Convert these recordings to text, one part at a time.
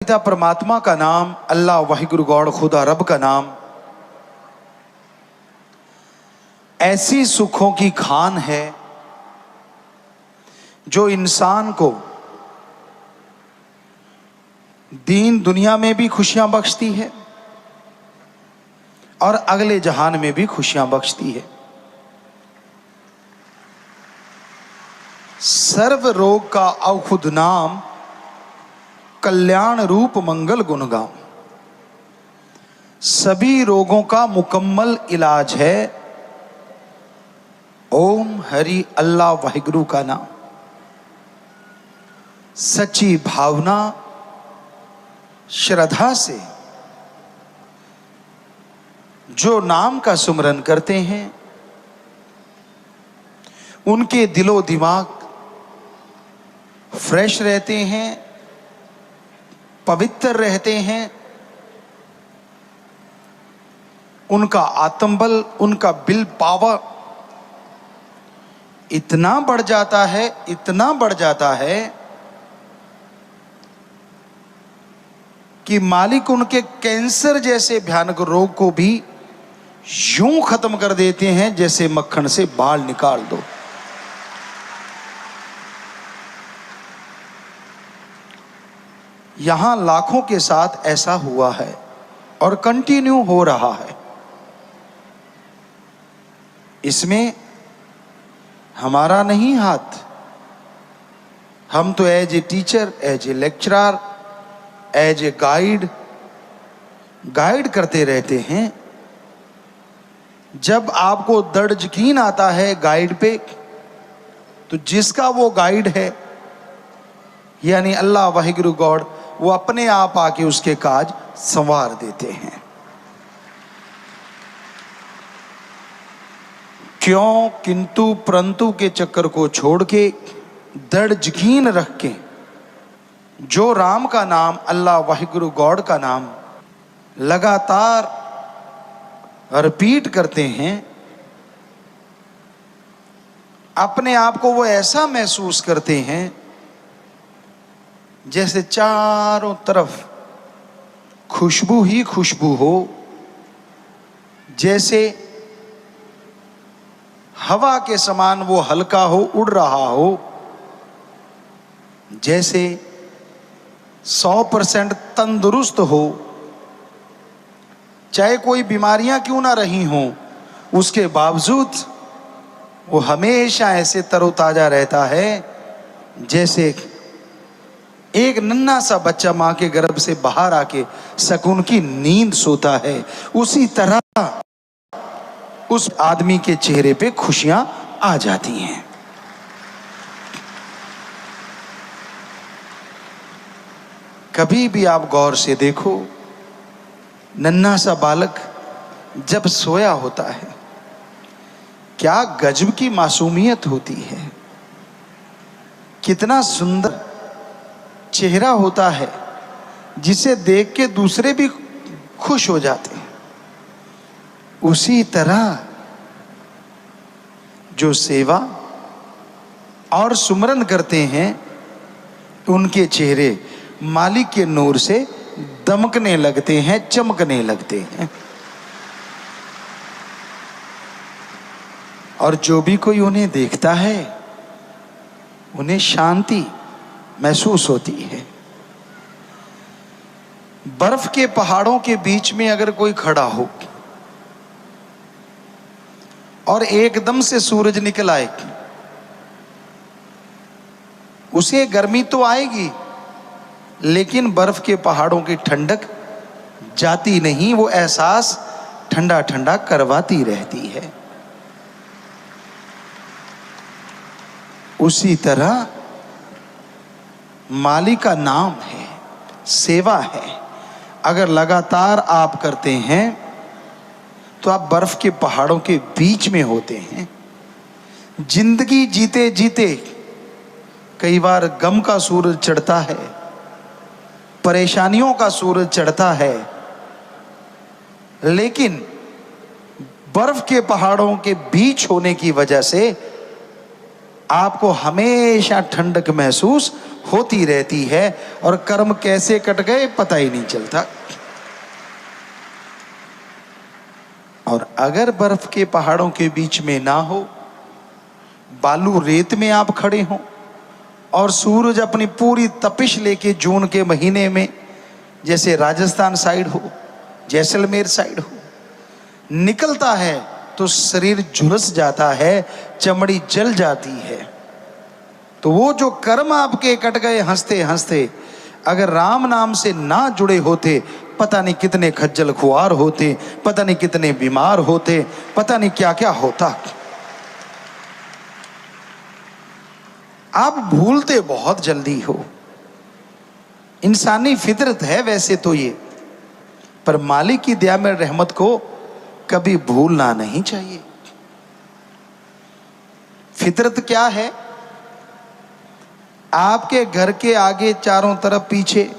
पिता परमात्मा का नाम, अल्लाह वाहिगुरु गॉड खुदा रब का नाम ऐसी सुखों की खान है जो इंसान को दीन दुनिया में भी खुशियां बख्शती है और अगले जहान में भी खुशियां बख्शती है। सर्व रोग का औखुद नाम, कल्याण रूप मंगल गुणगाम। सभी रोगों का मुकम्मल इलाज है ओम हरि अल्लाह वाहिगुरु का नाम। सच्ची भावना श्रद्धा से जो नाम का सुमरन करते हैं उनके दिलो दिमाग फ्रेश रहते हैं, पवित्र रहते हैं, उनका आत्मबल, उनका विल पावर इतना बढ़ जाता है, इतना बढ़ जाता है कि मालिक उनके कैंसर जैसे भयानक रोग को भी यूं खत्म कर देते हैं जैसे मक्खन से बाल निकाल दो। यहां लाखों के साथ ऐसा हुआ है और कंटिन्यू हो रहा है। इसमें हमारा नहीं हाथ। हम तो as a teacher, as a lecturer, as a guide करते रहते हैं। जब आपको दृढ़ यकीन आता है गाइड पे, तो जिसका वो गाइड है यानी अल्लाह वाहिगुरु गॉड, वो अपने आप आके उसके काज संवार देते हैं। क्यों, किंतु परंतु के चक्कर को छोड़ के दृढ़ यकीन रख के जो राम का नाम, अल्लाह वाहिगुरु गॉड का नाम लगातार रिपीट करते हैं, अपने आप को वो ऐसा महसूस करते हैं जैसे चारों तरफ खुशबू ही खुशबू हो, जैसे हवा के समान वो हल्का हो, उड़ रहा हो, जैसे 100% तंदुरुस्त हो, चाहे कोई बीमारियां क्यों ना रही हों, उसके बावजूद वो हमेशा ऐसे तरोताजा रहता है जैसे एक नन्हा सा बच्चा मां के गर्भ से बाहर आके सुकून की नींद सोता है। उसी तरह उस आदमी के चेहरे पे खुशियां आ जाती हैं। कभी भी आप गौर से देखो, नन्हा सा बालक जब सोया होता है, क्या गजब की मासूमियत होती है, कितना सुंदर चेहरा होता है जिसे देख के दूसरे भी खुश हो जाते हैं। उसी तरह जो सेवा और सुमरन करते हैं, उनके चेहरे मालिक के नूर से दमकने लगते हैं, चमकने लगते हैं। और जो भी कोई उन्हें देखता है, उन्हें शांति महसूस होती है। बर्फ के पहाड़ों के बीच में अगर कोई खड़ा हो और एकदम से सूरज निकल आए, उसे गर्मी तो आएगी, लेकिन बर्फ के पहाड़ों की ठंडक जाती नहीं, वो एहसास ठंडा ठंडा करवाती रहती है। उसी तरह मालिक का नाम है, सेवा है, अगर लगातार आप करते हैं तो आप बर्फ के पहाड़ों के बीच में होते हैं। जिंदगी जीते जीते कई बार गम का सूरज चढ़ता है, परेशानियों का सूरज चढ़ता है, लेकिन बर्फ के पहाड़ों के बीच होने की वजह से आपको हमेशा ठंडक महसूस होती रहती है और कर्म कैसे कट गए पता ही नहीं चलता। और अगर बर्फ के पहाड़ों के बीच में ना हो, बालू रेत में आप खड़े हो और सूरज अपनी पूरी तपिश लेके जून के महीने में, जैसे राजस्थान साइड हो, जैसलमेर साइड हो, निकलता है तो शरीर झुलस जाता है, चमड़ी जल जाती है। तो वो जो कर्म आपके कट गए हंसते हंसते, अगर राम नाम से ना जुड़े होते, पता नहीं कितने खज्जल खुआर होते, पता नहीं कितने बीमार होते, पता नहीं क्या क्या होता। आप भूलते बहुत जल्दी हो, इंसानी फितरत है वैसे तो ये, पर मालिक की दया में रहमत को कभी भूलना नहीं चाहिए। फितरत क्या है? आपके घर के आगे चारों तरफ पीछे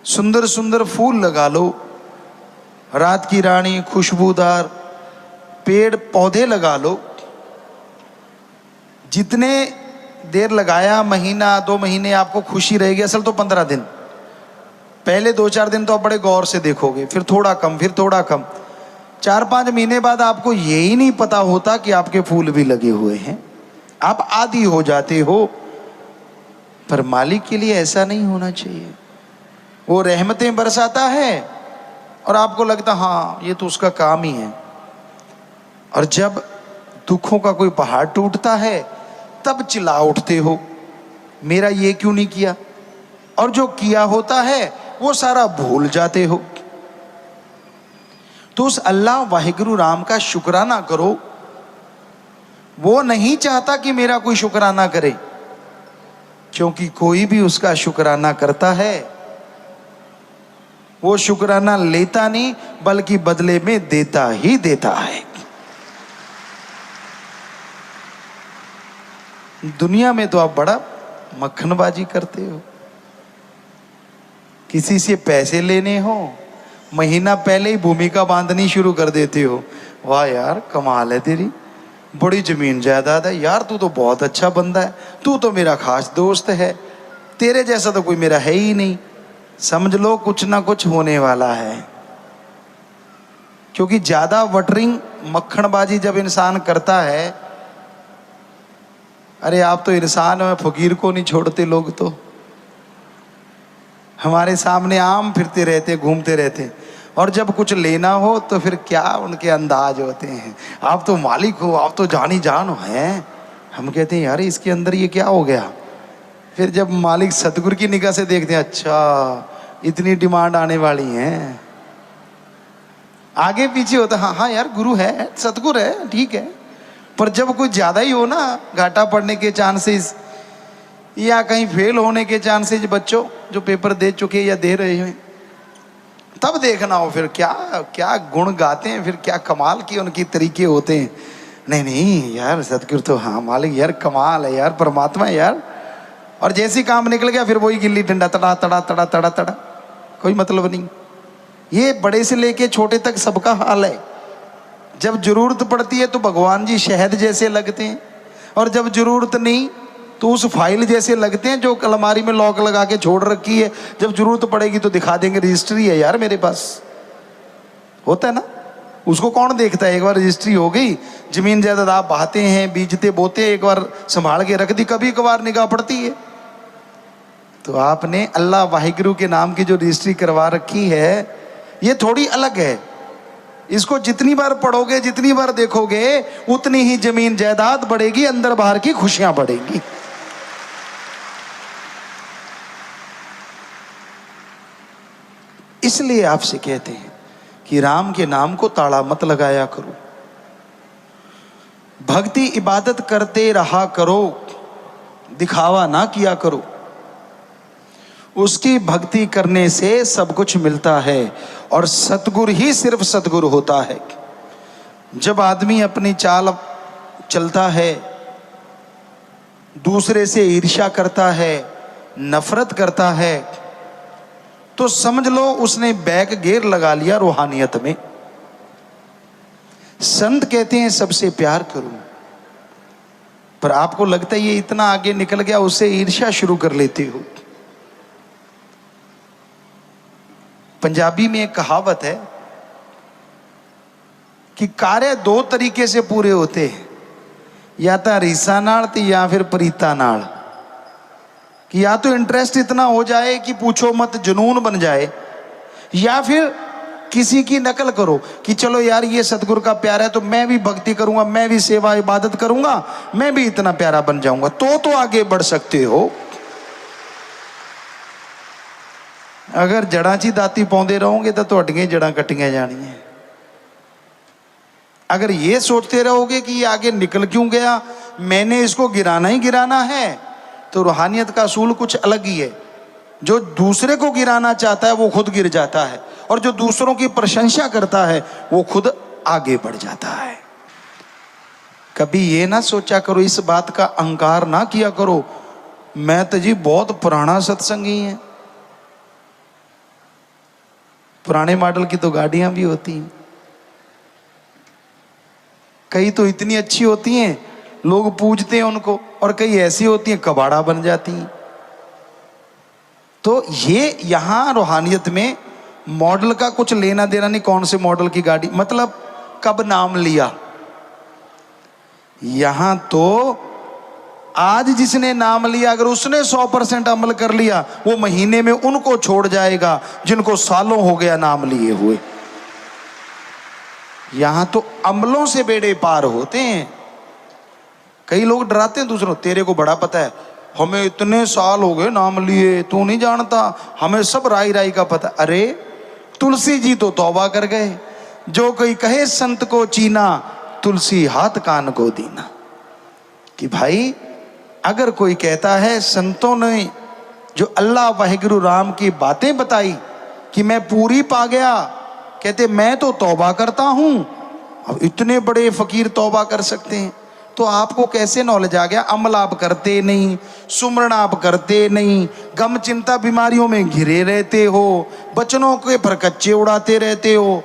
सुंदर सुंदर फूल लगा लो, रात की रानी, खुशबूदार पेड़ पौधे लगा लो। जितने देर लगाया, महीना 2 महीने, आपको खुशी रहेगी। असल तो 15 दिन, पहले 2-4 दिन तो आप बड़े गौर से देखोगे, फिर थोड़ा कम, फिर थोड़ा कम। 4-5 महीने बाद आपको यही नहीं पता होता कि आपके फूल भी लगे हुए हैं। आप आदी हो जाते हो। पर मालिक के लिए ऐसा नहीं होना चाहिए। वो रहमतें बरसाता है और आपको लगता हाँ ये तो उसका काम ही है। और जब दुखों का कोई पहाड़ टूटता है तब चिल्ला उठते हो, मेरा ये क्यों नहीं किया। और जो किया होता है वो सारा भूल जाते हो। तो उस अल्लाह वाहिगुरु राम का शुक्राना करो। वो नहीं चाहता कि मेरा कोई शुक्राना करे, क्योंकि कोई भी उसका शुक्राना करता है वो शुक्राना लेता नहीं बल्कि बदले में देता ही देता है। दुनिया में तो आप बड़ा मक्खनबाजी करते हो। किसी से पैसे लेने हो, महीना पहले ही भूमिका बांधनी शुरू कर देते हो। वाह यार कमाल है तेरी, बड़ी जमीन जायदाद है यार, तू तो बहुत अच्छा बंदा है, तू तो मेरा खास दोस्त है, तेरे जैसा तो कोई मेरा है ही नहीं। समझ लो कुछ ना कुछ होने वाला है। क्योंकि ज्यादा वटरिंग, मक्खनबाजी जब इंसान करता है, अरे आप तो इंसान हो, फकीर को नहीं छोड़ते लोग। तो हमारे सामने आम फिरते रहते, घूमते रहते, और जब कुछ लेना हो तो फिर क्या उनके अंदाज होते हैं। आप तो मालिक हो, आप तो जानी जान हैं। हम कहते हैं यार इसके अंदर ये क्या हो गया। फिर जब मालिक सतगुरु की निगाह से देखते हैं, अच्छा इतनी डिमांड आने वाली है, आगे पीछे होता हाँ हाँ यार गुरु है, सतगुरु है, ठीक है। पर जब कोई ज्यादा ही हो ना, घाटा पड़ने के चांसेस या कहीं फेल होने के चांसेस, बच्चों जो पेपर दे चुके या दे रहे हैं, तब देखना हो फिर क्या क्या गुण गाते हैं, फिर क्या कमाल की उनकी तरीके होते हैं। नहीं नहीं यार सतगुरु तो हाँ मालिक यार कमाल है यार, परमात्मा है यार। और जैसे काम निकल गया फिर वही गिल्ली डंडा, तड़ा तड़ा तड़ा तड़ा तड़ा, कोई मतलब नहीं। ये बड़े से लेके छोटे तक सबका हाल है। जब जरूरत पड़ती है तो भगवान जी शहद जैसे लगते हैं, और जब जरूरत नहीं तो उस फाइल जैसे लगते हैं जो अलमारी में लॉक लगा के छोड़ रखी है। जब जरूरत पड़ेगी तो दिखा देंगे रजिस्ट्री है यार मेरे पास, होता है ना। उसको कौन देखता है। एक बार रजिस्ट्री हो गई, जमीन जायदाद आप बहाते हैं, बीजते बोते, एक बार संभाल के रख दी, कभी कभार निगाह पड़ती है। तो आपने अल्लाह वाहिगुरु के नाम की जो रजिस्ट्री करवा रखी है ये थोड़ी अलग है। इसको जितनी बार पढ़ोगे, जितनी बार देखोगे, उतनी ही जमीन जायदाद बढ़ेगी, अंदर बाहर की खुशियां बढ़ेंगी। इसलिए आपसे कहते हैं कि राम के नाम को ताला मत लगाया करो। भक्ति इबादत करते रहा करो, दिखावा ना किया करो। उसकी भक्ति करने से सब कुछ मिलता है, और सतगुरु ही सिर्फ सतगुरु होता है। जब आदमी अपनी चाल चलता है, दूसरे से ईर्ष्या करता है, नफरत करता है, तो समझ लो उसने बैक गेयर लगा लिया रूहानियत में। संत कहते हैं सबसे प्यार करो, पर आपको लगता है ये इतना आगे निकल गया, उससे ईर्ष्या शुरू कर लेते हो। पंजाबी में एक कहावत है कि कार्य दो तरीके से पूरे होते हैं, या तो रीसा नाल या फिर प्रीता नाल। कि या तो इंटरेस्ट इतना हो जाए कि पूछो मत, जुनून बन जाए, या फिर किसी की नकल करो कि चलो यार ये सतगुरु का प्यार है तो मैं भी भक्ति करूंगा, मैं भी सेवा इबादत करूंगा, मैं भी इतना प्यारा बन जाऊंगा, तो आगे बढ़ सकते हो। अगर जड़ा ची दाती पाउंदे रहोगे तो तुहाडियां जड़ां कट्टियां जानियां। अगर ये सोचते रहोगे कि ये आगे निकल क्यों गया, मैंने इसको गिराना ही गिराना है, तो रूहानियत का असूल कुछ अलग ही है। जो दूसरे को गिराना चाहता है वो खुद गिर जाता है, और जो दूसरों की प्रशंसा करता है वो खुद आगे बढ़ जाता है। कभी ये ना सोचा करो, इस बात का अहंकार ना किया करो, मैं तो जी बहुत पुराना सत्संगी है। पुराने मॉडल की तो गाड़ियां भी होती हैं, कई तो इतनी अच्छी होती हैं लोग पूजते हैं उनको, और कई ऐसी होती हैं कबाड़ा बन जाती हैं। तो ये यहां रूहानियत में मॉडल का कुछ लेना देना नहीं, कौन से मॉडल की गाड़ी, मतलब कब नाम लिया। यहां तो आज जिसने नाम लिया, अगर उसने 100% अमल कर लिया, वो महीने में उनको छोड़ जाएगा जिनको सालों हो गया नाम लिए हुए। यहां तो अमलों से बेड़े पार होते हैं। कई लोग डराते हैं दूसरों, तेरे को बड़ा पता है, हमें इतने साल हो गए नाम लिए, तू नहीं जानता, हमें सब राई राई का पता। अरे तुलसी जी तो तौबा कर गए, जो कोई कहे संत को चीना, तुलसी हाथ कान को दीना। कि भाई अगर कोई कहता है संतों ने जो अल्लाह वाहिगुरु राम की बातें बताई कि मैं पूरी पा गया, कहते मैं तो तौबा करता हूं, अब इतने बड़े फकीर तौबा कर सकते हैं, तो आपको कैसे नॉलेज आ गया? अमल आप करते नहीं, सुमरण आप करते नहीं, गम चिंता बीमारियों में घिरे रहते हो, बचनों के फरकच्चे उड़ाते रहते हो।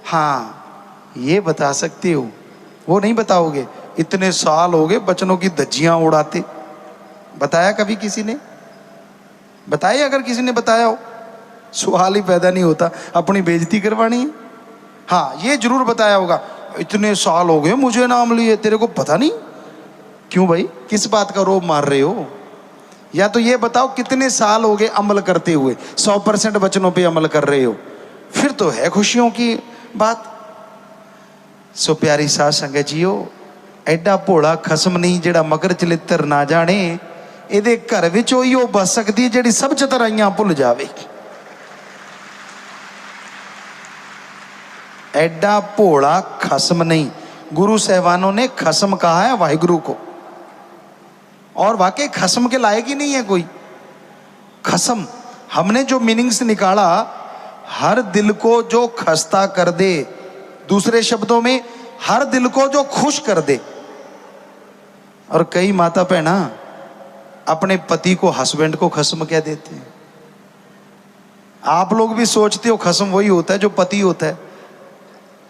हाँ ये बता सकते हो, वो नहीं बताओगे इतने साल हो गए बचनों की धज्जियां उड़ाते। बताया कभी किसी ने? बताइए, अगर किसी ने बताया हो। सवाल ही पैदा नहीं होता, अपनी बेइज्जती करवानी है। हाँ ये जरूर बताया होगा, इतने साल हो गए मुझे नाम लिए, तेरे को पता नहीं। क्यों भाई, किस बात का रोब मार रहे हो? या तो ये बताओ कितने साल हो गए अमल करते हुए, 100% वचनों पे अमल कर रहे हो, फिर तो है खुशियों की बात। सो प्यारी साध संगत जीओ, एडा भोला खसम नहीं जेड़ा मगर चलित्र ना जाने, ਇਹਦੇ घर विच ਉਹੀ ਉਹ बस सकती ਜਿਹੜੀ सब चतुराइयां भुल जावे। एडा भोला खसम नहीं, गुरु साहबानों ने खसम कहा है वाहिगुरु को, और वाकई खसम के लायक ही नहीं है कोई। खसम हमने जो मीनिंग्स निकाला, हर दिल को जो खस्ता कर दे, दूसरे शब्दों में हर दिल को जो खुश कर दे। और कई माता बहना अपने पति को, हस्बैंड को खसम कह देते हैं। आप लोग भी सोचते हो खसम वही होता है जो पति होता है।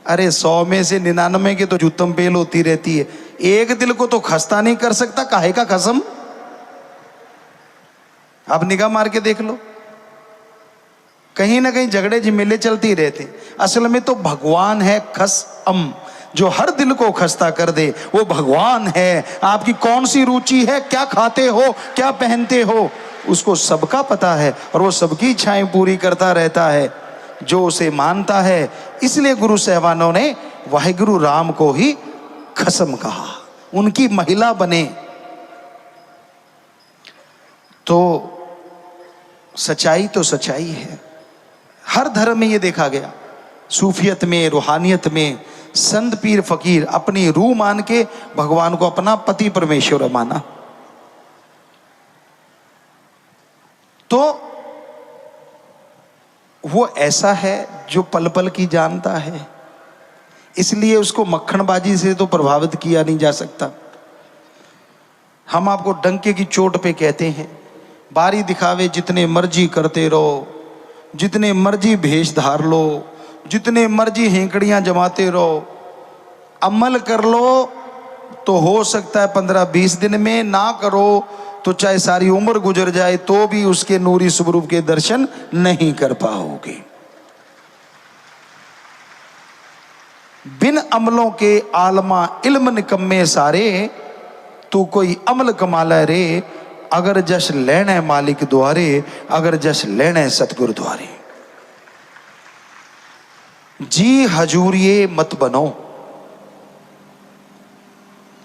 अरे 100 में से 99 की तो जूतम पेल होती रहती है, एक दिल को तो खस्ता नहीं कर सकता, काहे का खसम? आप निगाह मार के देख लो, कहीं ना कहीं झगड़े झमेले चलते ही रहते। असल में तो भगवान है खसम, जो हर दिल को खस्ता कर दे, वो भगवान है। आपकी कौन सी रुचि है, क्या खाते हो, क्या पहनते हो, उसको सबका पता है, और वो सबकी इच्छाएं पूरी करता रहता है जो उसे मानता है। इसलिए गुरु साहबानों ने वाहिगुरु राम को ही खसम कहा, उनकी महिला बने। तो सच्चाई तो सच्चाई है, हर धर्म में ये देखा गया। सूफियत में, रूहानियत में संत पीर फकीर अपनी रूह मान के भगवान को अपना पति परमेश्वर माना। तो वो ऐसा है जो पल पल की जानता है, इसलिए उसको मक्खनबाजी से तो प्रभावित किया नहीं जा सकता। हम आपको डंके की चोट पे कहते हैं, बारी दिखावे जितने मर्जी करते रहो, जितने मर्जी भेष धार लो, जितने मर्जी हेंकड़ियां जमाते रहो, अमल कर लो तो हो सकता है 15-20 दिन में, ना करो तो चाहे सारी उम्र गुजर जाए तो भी उसके नूरी स्वरूप के दर्शन नहीं कर पाओगे। बिन अमलों के आलमा इल्म निकम्मे सारे, तू कोई अमल कमाला रे, अगर जश लेने मालिक द्वारे, अगर जश लेने सतगुरु द्वारे। जी हजूरिये मत बनो।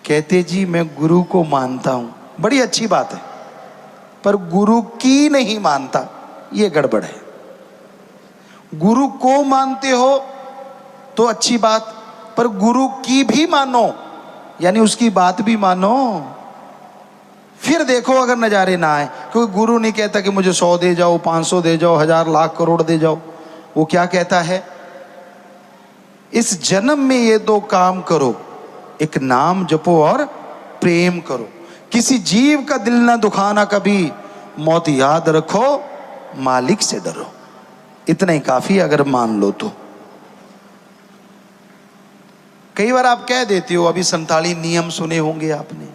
कहते जी मैं गुरु को मानता हूं, बड़ी अच्छी बात है, पर गुरु की नहीं मानता, यह गड़बड़ है। गुरु को मानते हो तो अच्छी बात, पर गुरु की भी मानो, यानी उसकी बात भी मानो, फिर देखो अगर नजारे ना आए। क्योंकि गुरु नहीं कहता कि मुझे 100 दे जाओ, 500 दे जाओ, 1000 लाख करोड़ दे जाओ। वो क्या कहता है, इस जन्म में ये 2 काम करो, एक नाम जपो और प्रेम करो। किसी जीव का दिल ना दुखाना कभी, मौत याद रखो, मालिक से डरो। इतना ही काफी अगर मान लो तो। कई बार आप कह देते हो, अभी 47 नियम सुने होंगे आपने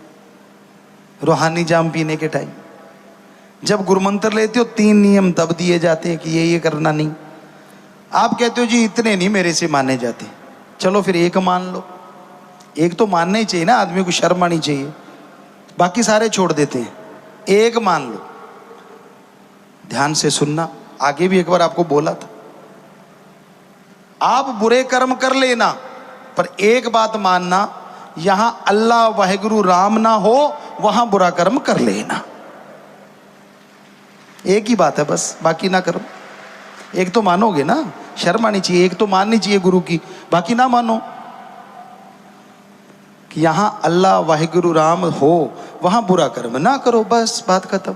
रूहानी जाम पीने के टाइम। जब गुरुमंत्र लेते हो 3 नियम तब दिए जाते हैं कि ये करना नहीं। आप कहते हो जी इतने नहीं मेरे से माने जाते, चलो फिर एक मान लो। एक तो मानना ही चाहिए ना, आदमी को शर्म आनी चाहिए, बाकी सारे छोड़ देते हैं, एक मान लो। ध्यान से सुनना, आगे भी एक बार आपको बोला था, आप बुरे कर्म कर लेना, पर एक बात मानना, यहां अल्लाह वाहिगुरु राम ना हो, वहां बुरा कर्म कर लेना। एक ही बात है बस, बाकी ना करो। एक तो मानोगे ना, शर्म आनी चाहिए, एक तो माननी चाहिए गुरु की, बाकी ना मानो। कि यहां अल्लाह वाहिगुरु राम हो, वहां बुरा कर्म ना करो, बस बात खत्म।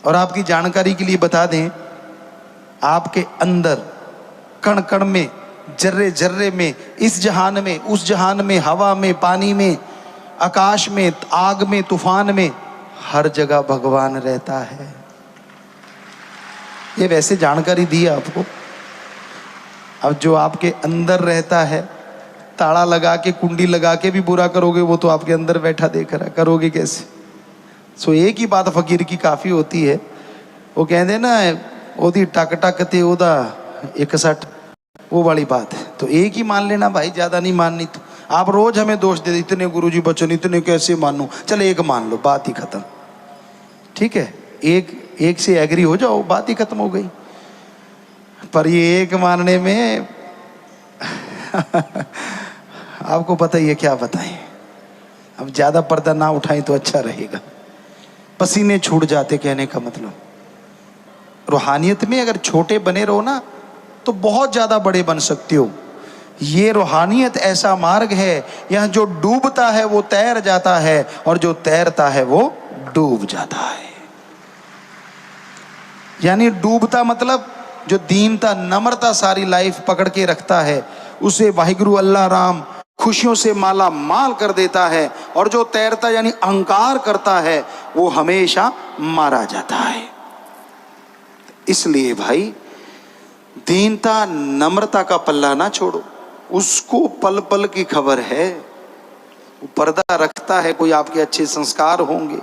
और आपकी जानकारी के लिए बता दें, आपके अंदर कण कण में, जर्रे जर्रे में, इस जहान में, उस जहान में, हवा में, पानी में, आकाश में, आग में, तूफान में, हर जगह भगवान रहता है। ये वैसे जानकारी दी आपको। अब जो आपके अंदर रहता है, ताला लगा के, कुंडी लगा के भी बुरा करोगे, वो तो आपके अंदर बैठा देख रहा है, करोगे कैसे। सो एक ही बात फकीर की काफी होती है। वो कहते ना, ओदी टक टक ते ओदा 61, वो वाली बात है। तो एक ही मान लेना भाई, ज्यादा नहीं माननी। तो आप रोज हमें दोष दे, इतने गुरुजी बच्चन, इतने कैसे मानूं, चल एक मान लो, बात ही खत्म। ठीक है, एक से एग्री हो जाओ, बात ही खत्म हो गई। पर ये एक मानने में आपको पता ही है, क्या बताएं। अब ज्यादा पर्दा ना उठाएं तो अच्छा रहेगा, पसीने छूट जाते, कहने का मतलब। रूहानियत में अगर छोटे बने रहो ना, तो बहुत ज्यादा बड़े बन सकते हो। ये रूहानियत ऐसा मार्ग है, यहां जो डूबता है वो तैर जाता है, और जो तैरता है वो डूब जाता है। यानी डूबता मतलब जो दीनता, नम्रता सारी लाइफ पकड़ के रखता है, उसे वाहिगुरु अल्लाह राम खुशियों से माला माल कर देता है। और जो तैरता यानी अहंकार करता है, वो हमेशा मारा जाता है। इसलिए भाई, दीनता नम्रता का पल्ला ना छोड़ो, उसको पल पल की खबर है। वो पर्दा रखता है, कोई आपके अच्छे संस्कार होंगे,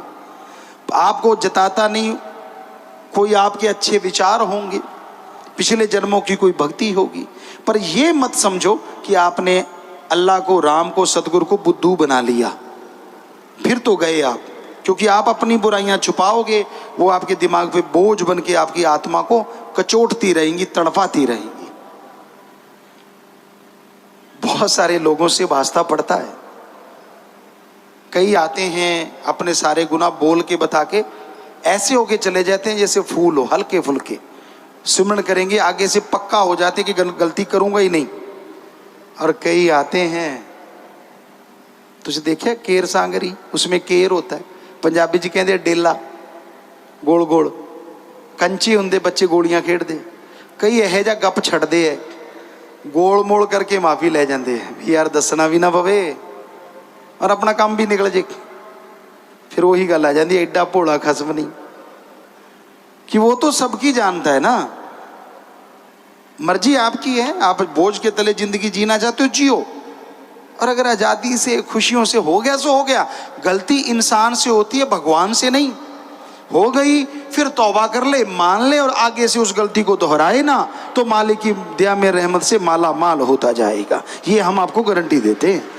आपको जताता नहीं, कोई आपके अच्छे विचार होंगे, पिछले जन्मों की कोई भक्ति होगी। पर यह मत समझो कि आपने अल्लाह को, राम को, सतगुरु को बुद्धू बना लिया, फिर तो गए आप। क्योंकि आप अपनी बुराइयां छुपाओगे, वो आपके दिमाग पे बोझ बन के आपकी आत्मा को कचोटती रहेंगी, तड़पाती रहेंगी। बहुत सारे लोगों से वास्ता पड़ता है। कई आते हैं, अपने सारे गुनाह बोल के बता के ऐसे होके चले जाते हैं जैसे फूल हो, हल्के फुल्के सिमरन करेंगे, आगे से पक्का हो जाते कि गलती करूंगा ही नहीं। और कई आते हैं, तुझे देखिए केर सांगरी, उसमें केर होता है, पंजाबी जी कहते डेला, गोल गोल कंची होंगे, बच्चे गोलियां खेडते। कई यह जा गप छड़ते है, गोल मोल करके माफी ले जाते हैं, यार दसना भी ना पवे और अपना काम भी निकल जे। फिर वही गल आ जाती, एडा भोला खसम नहीं, कि वो तो सबकी जानता है ना। मर्जी आपकी है, आप बोझ के तले जिंदगी जीना चाहते हो जियो, और अगर आज़ादी से खुशियों से हो गया सो हो गया। गलती इंसान से होती है, भगवान से नहीं। हो गई फिर तौबा कर ले, मान ले और आगे से उस गलती को दोहराए ना, तो मालिक की दया में रहमत से माला माल होता जाएगा। ये हम आपको गारंटी देते हैं।